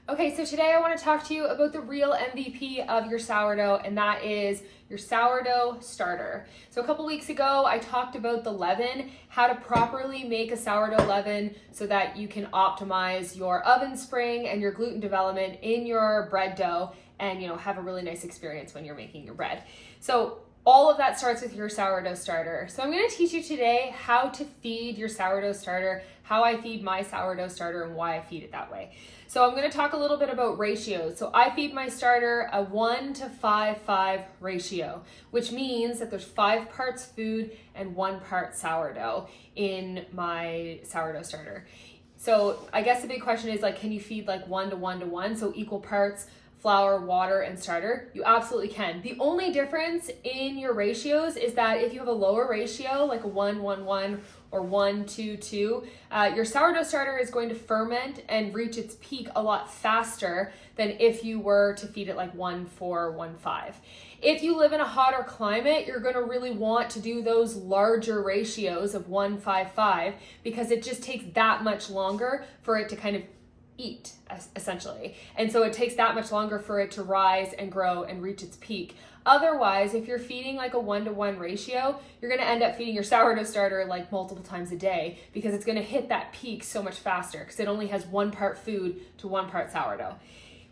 Okay, so today I want to talk to you about the real MVP of your sourdough, and that is your sourdough starter. So a couple weeks ago, I talked about the leaven, how to properly make a sourdough leaven so that you can optimize your oven spring and your gluten development in your bread dough and have a really nice experience when you're making your bread. So all of that starts with your sourdough starter. So I'm going to teach you today how to feed your sourdough starter, how I feed my sourdough starter, and why I feed it that way. So I'm going to talk a little bit about ratios. So I feed my starter a 1:5:5 ratio, which means that there's 5 parts food and 1 part sourdough in my sourdough starter. So I guess the big question is, can you feed 1:1:1, so equal parts flour, water, and starter? You absolutely can. The only difference in your ratios is that if you have a lower ratio, like a 1:1:1 or 1:2:2, your sourdough starter is going to ferment and reach its peak a lot faster than if you were to feed it 1:4:1:5. If you live in a hotter climate, you're going to really want to do those larger ratios of 1:5:5 because it just takes that much longer for it to kind of eat, essentially. And so it takes that much longer for it to rise and grow and reach its peak. Otherwise, if you're feeding a 1:1 ratio, you're going to end up feeding your sourdough starter multiple times a day because it's going to hit that peak so much faster because it only has 1 part food to 1 part sourdough.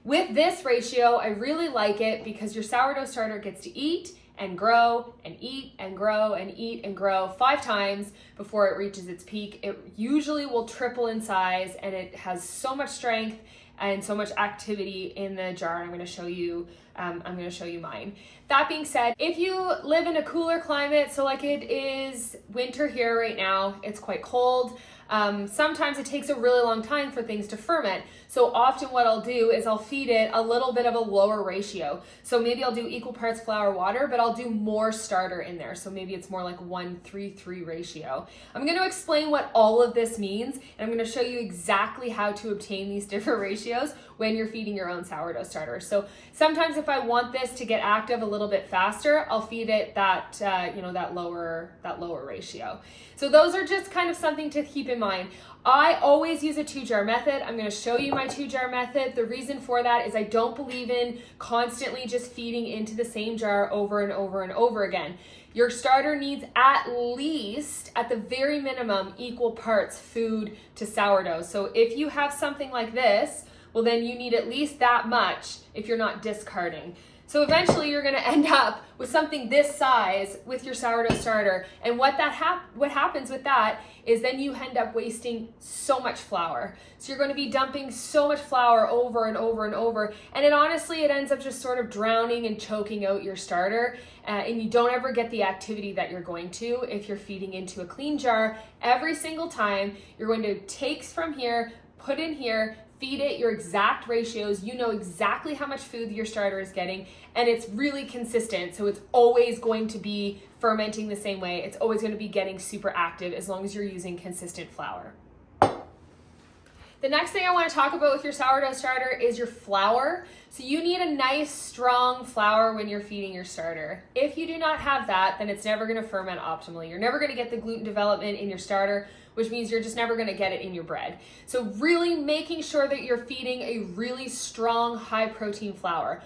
With this ratio, I really like it because your sourdough starter gets to eat and grow and eat and grow and eat and grow 5 times before it reaches its peak. It usually will triple in size, and it has so much strength and so much activity in the jar. I'm going to show you mine. That being said, if you live in a cooler climate, so it is winter here right now, it's quite cold. Sometimes it takes a really long time for things to ferment. So often what I'll do is I'll feed it a little bit of a lower ratio. So maybe I'll do equal parts flour, water, but I'll do more starter in there. So maybe it's more 1:3:3 ratio. I'm going to explain what all of this means, and I'm going to show you exactly how to obtain these different ratios when you're feeding your own sourdough starter. So sometimes if I want this to get active a little bit faster, I'll feed it that lower ratio. So those are just kind of something to keep in mind. I always use a 2-jar method. I'm going to show you my 2-jar method. The reason for that is I don't believe in constantly just feeding into the same jar over and over and over again. Your starter needs at least, at the very minimum, equal parts food to sourdough. So if you have something like this, well, then you need at least that much if you're not discarding. So eventually you're going to end up with something this size with your sourdough starter. And what happens with that is then you end up wasting so much flour. So you're going to be dumping so much flour over and over and over. And it ends up just sort of drowning and choking out your starter. And you don't ever get the activity that you're going to if you're feeding into a clean jar. Every single time you're going to take from here, put in here, feed it your exact ratios. You know exactly how much food your starter is getting, and it's really consistent. So it's always going to be fermenting the same way. It's always going to be getting super active as long as you're using consistent flour. The next thing I want to talk about with your sourdough starter is your flour. So you need a nice, strong flour when you're feeding your starter. If you do not have that, then it's never going to ferment optimally. You're never going to get the gluten development in your starter, which means you're just never going to get it in your bread. So really making sure that you're feeding a really strong, high protein flour.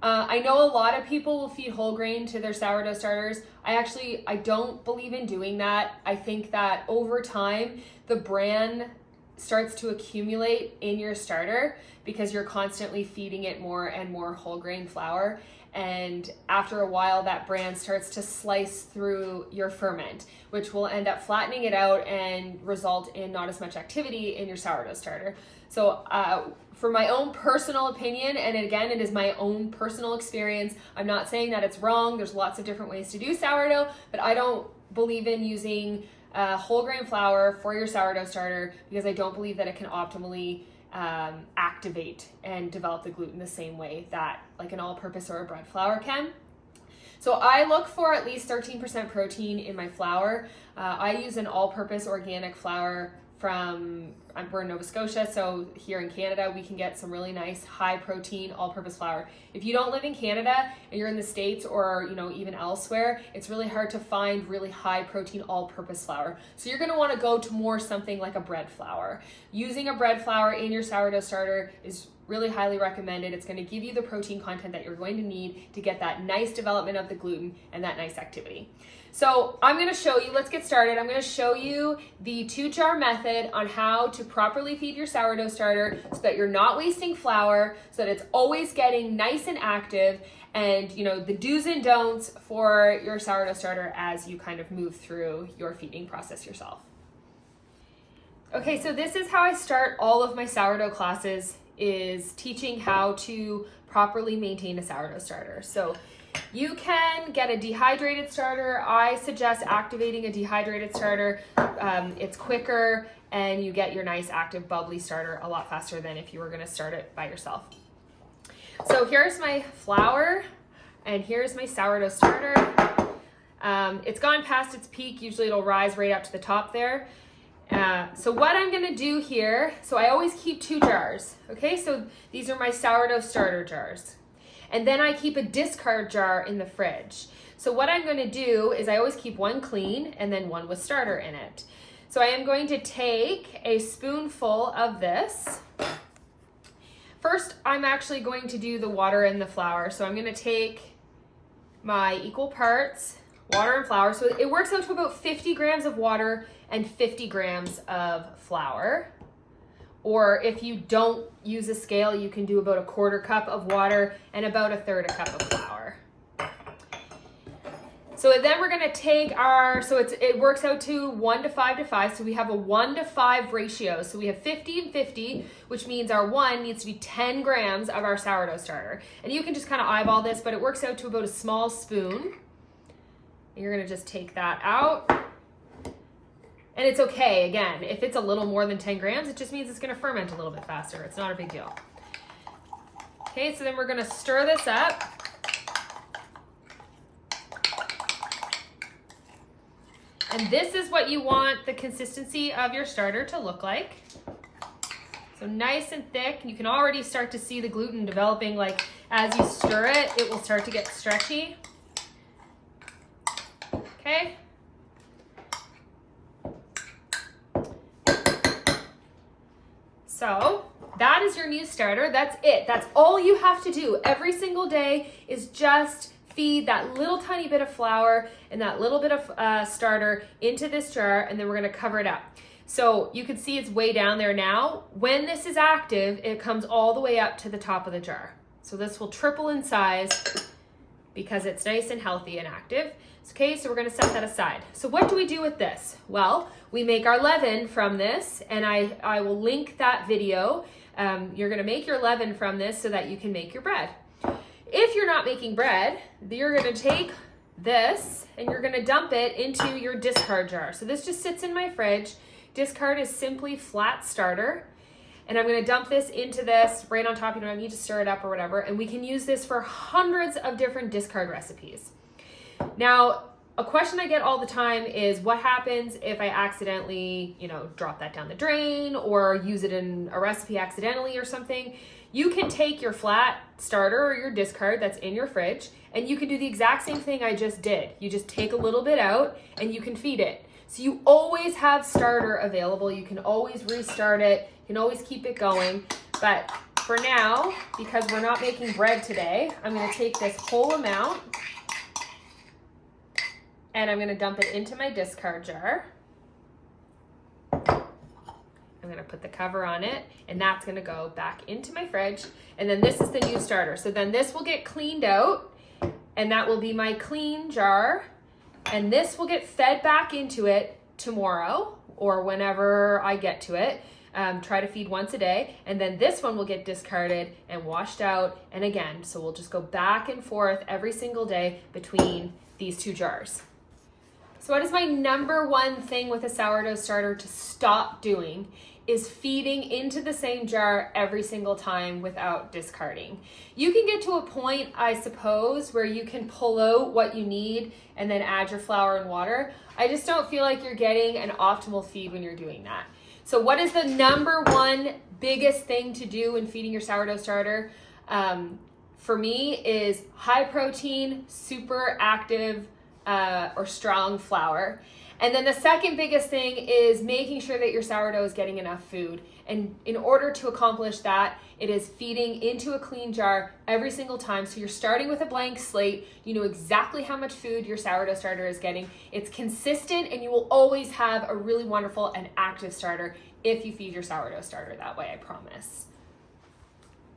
I know a lot of people will feed whole grain to their sourdough starters. I don't believe in doing that. I think that over time, the bran starts to accumulate in your starter because you're constantly feeding it more and more whole grain flour. And after a while, that bran starts to slice through your ferment, which will end up flattening it out and result in not as much activity in your sourdough starter. So for my own personal opinion, and again, it is my own personal experience, I'm not saying that it's wrong. There's lots of different ways to do sourdough, but I don't believe in using whole grain flour for your sourdough starter because I don't believe that it can optimally activate and develop the gluten the same way that an all-purpose or a bread flour can. So I look for at least 13% protein in my flour. I use an all-purpose organic flour from we're in Nova Scotia, so here in Canada, we can get some really nice high protein all-purpose flour. If you don't live in Canada and you're in the States or even elsewhere, it's really hard to find really high protein all-purpose flour. So you're gonna wanna go to more something like a bread flour. Using a bread flour in your sourdough starter is really highly recommended. It's going to give you the protein content that you're going to need to get that nice development of the gluten and that nice activity. So I'm going to show you, let's get started. I'm going to show you the 2-jar method on how to properly feed your sourdough starter so that you're not wasting flour, so that it's always getting nice and active, and the do's and don'ts for your sourdough starter as you kind of move through your feeding process yourself. Okay, so this is how I start all of my sourdough classes, is teaching how to properly maintain a sourdough starter. So you can get a dehydrated starter. I suggest activating a dehydrated starter. It's quicker and you get your nice active bubbly starter a lot faster than if you were gonna start it by yourself. So here's my flour and here's my sourdough starter. It's gone past its peak. Usually it'll rise right up to the top there. So what I'm gonna do here, so I always keep 2 jars, okay? So these are my sourdough starter jars. And then I keep a discard jar in the fridge. So what I'm gonna do is I always keep one clean and then one with starter in it. So I am going to take a spoonful of this. First, I'm actually going to do the water and the flour. So I'm gonna take my equal parts, water and flour. So it works out to about 50 grams of water and 50 grams of flour. Or if you don't use a scale, you can do about a 1/4 cup of water and about 1/3 cup of flour. So then we're gonna take it works out to 1 to 5 to 5. So we have a 1 to 5 ratio. So we have 50 and 50, which means our 1 needs to be 10 grams of our sourdough starter. And you can just kind of eyeball this, but it works out to about a small spoon. And you're gonna just take that out. And it's okay, again, if it's a little more than 10 grams, it just means it's gonna ferment a little bit faster. It's not a big deal. Okay, so then we're gonna stir this up. And this is what you want the consistency of your starter to look like. So nice and thick. You can already start to see the gluten developing, like as you stir it, it will start to get stretchy. Okay. So that is your new starter. That's it. That's all you have to do every single day, is just feed that little tiny bit of flour and that little bit of starter into this jar, and then we're gonna cover it up. So you can see it's way down there now. When this is active, it comes all the way up to the top of the jar. So this will triple in size because it's nice and healthy and active. Okay, so we're gonna set that aside. So what do we do with this? Well, we make our leaven from this, and I will link that video. You're gonna make your leaven from this so that you can make your bread. If you're not making bread, you're gonna take this and you're gonna dump it into your discard jar. So this just sits in my fridge. Discard is simply flat starter. And I'm gonna dump this into this right on top. You don't need to stir it up or whatever. And we can use this for hundreds of different discard recipes. Now, a question I get all the time is, what happens if I accidentally, drop that down the drain or use it in a recipe accidentally or something? You can take your flat starter or your discard that's in your fridge, and you can do the exact same thing I just did. You just take a little bit out and you can feed it. So you always have starter available. You can always restart it. You can always keep it going. But for now, because we're not making bread today, I'm gonna take this whole amount and I'm gonna dump it into my discard jar. I'm gonna put the cover on it, and that's gonna go back into my fridge. And then this is the new starter. So then this will get cleaned out, and that will be my clean jar. And this will get fed back into it tomorrow or whenever I get to it. Try to feed once a day. And then this one will get discarded and washed out. And again, so we'll just go back and forth every single day between these 2 jars. So what is my number one thing with a sourdough starter to stop doing is feeding into the same jar every single time without discarding. You can get to a point, I suppose, where you can pull out what you need and then add your flour and water. I just don't feel like you're getting an optimal feed when you're doing that. So what is the number one biggest thing to do when feeding your sourdough starter? For me is high protein, super active, or strong flour. And then the second biggest thing is making sure that your sourdough is getting enough food. And in order to accomplish that, it is feeding into a clean jar every single time. So you're starting with a blank slate. You know exactly how much food your sourdough starter is getting. It's consistent, and you will always have a really wonderful and active starter if you feed your sourdough starter that way, I promise.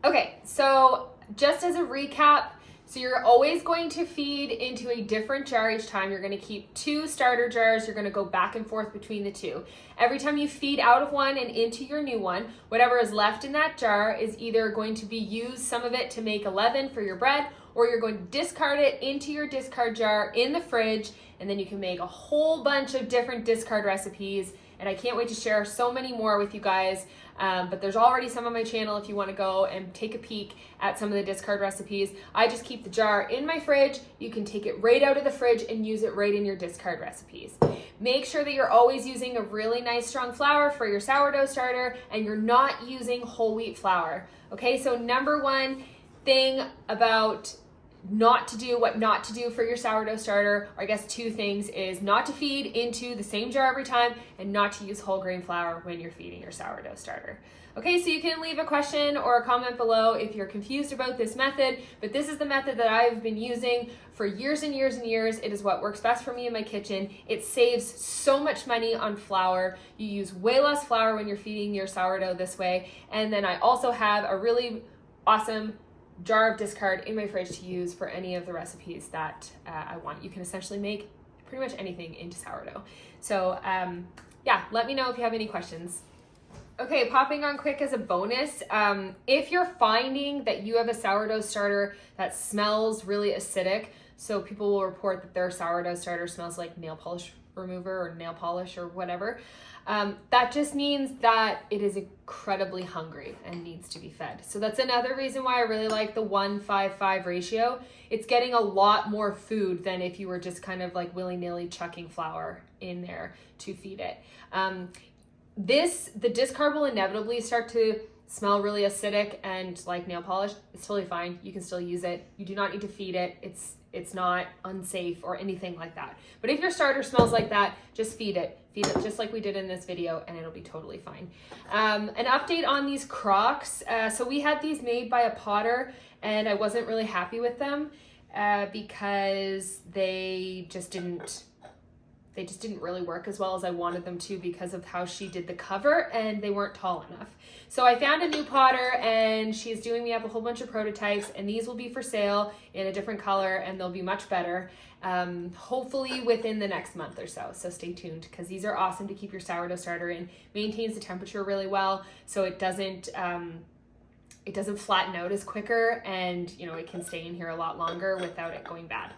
Okay, so just as a recap, so you're always going to feed into a different jar each time. You're going to keep 2 starter jars. You're going to go back and forth between the 2. Every time you feed out of one and into your new one, whatever is left in that jar is either going to be used, some of it to make a leaven for your bread, or you're going to discard it into your discard jar in the fridge, and then you can make a whole bunch of different discard recipes. And I can't wait to share so many more with you guys. But there's already some on my channel if you want to go and take a peek at some of the discard recipes. I just keep the jar in my fridge. You can take it right out of the fridge and use it right in your discard recipes. Make sure that you're always using a really nice strong flour for your sourdough starter, and you're not using whole wheat flour. Okay, so number one thing about what not to do for your sourdough starter, or I guess 2 things, is not to feed into the same jar every time, and not to use whole grain flour when you're feeding your sourdough starter. Okay, so you can leave a question or a comment below if you're confused about this method, but this is the method that I've been using for years and years and years. It is what works best for me in my kitchen. It saves so much money on flour. You use way less flour when you're feeding your sourdough this way. And then I also have a really awesome jar of discard in my fridge to use for any of the recipes that I want. You can essentially make pretty much anything into sourdough. So yeah, let me know if you have any questions. Okay, popping on quick as a bonus, if you're finding that you have a sourdough starter that smells really acidic, so people will report that their sourdough starter smells like nail polish remover or nail polish or whatever, that just means that it is incredibly hungry and needs to be fed. So that's another reason why I really like the 1-5-5 ratio. It's getting a lot more food than if you were just kind of like willy-nilly chucking flour in there to feed it. The discard will inevitably start to smell really acidic and like nail polish. It's totally fine. You can still use it. You do not need to feed it. It's not unsafe or anything like that. But if your starter smells like that, just feed it. Feed it just like we did in this video, and it'll be totally fine. An update on these crocks. So we had these made by a potter, and I wasn't really happy with them because they just didn't really work as well as I wanted them to because of how she did the cover, and they weren't tall enough. So I found a new potter, and she's doing me up a whole bunch of prototypes, and these will be for sale in a different color, and they'll be much better, hopefully within the next month or so. So stay tuned, because these are awesome to keep your sourdough starter in. Maintains the temperature really well, so it doesn't flatten out as quicker, and it can stay in here a lot longer without it going bad.